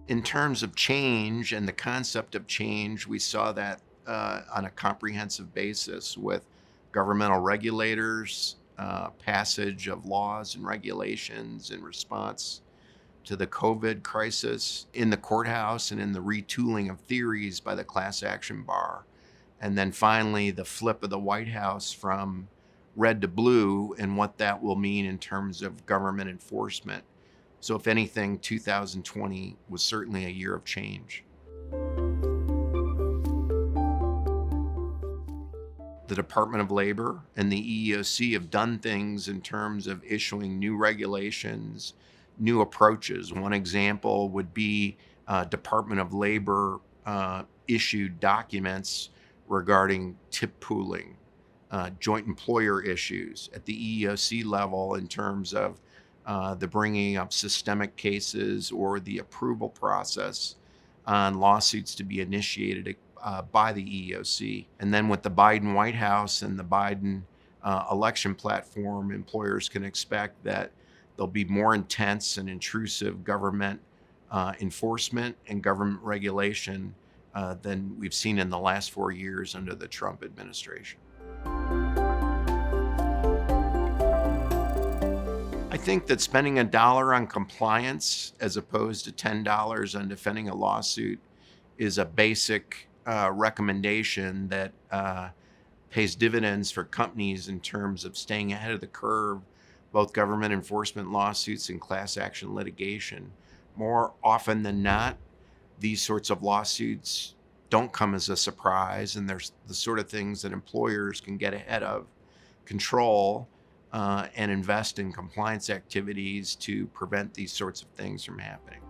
In terms of change and the concept of change, we saw that on a comprehensive basis with governmental regulators, passage of laws and regulations in response to the COVID crisis, in the courthouse, and in the retooling of theories by the class action bar. And then finally, the flip of the White House from red to blue and what that will mean in terms of government enforcement. So, if anything, 2020 was certainly a year of change. The Department of Labor and the EEOC have done things in terms of issuing new regulations, new approaches. One example would be Department of Labor issued documents regarding tip pooling, joint employer issues at the EEOC level in terms of the bringing up systemic cases or the approval process on lawsuits to be initiated by the EEOC. And then with the Biden White House and the Biden election platform, employers can expect that there'll be more intense and intrusive government enforcement and government regulation than we've seen in the last 4 years under the Trump administration. I think that spending $1 on compliance as opposed to $10 on defending a lawsuit is a basic recommendation that pays dividends for companies in terms of staying ahead of the curve, both government enforcement lawsuits and class action litigation. More often than not, these sorts of lawsuits don't come as a surprise, and there's the sort of things that employers can get ahead of, control, and invest in compliance activities to prevent these sorts of things from happening.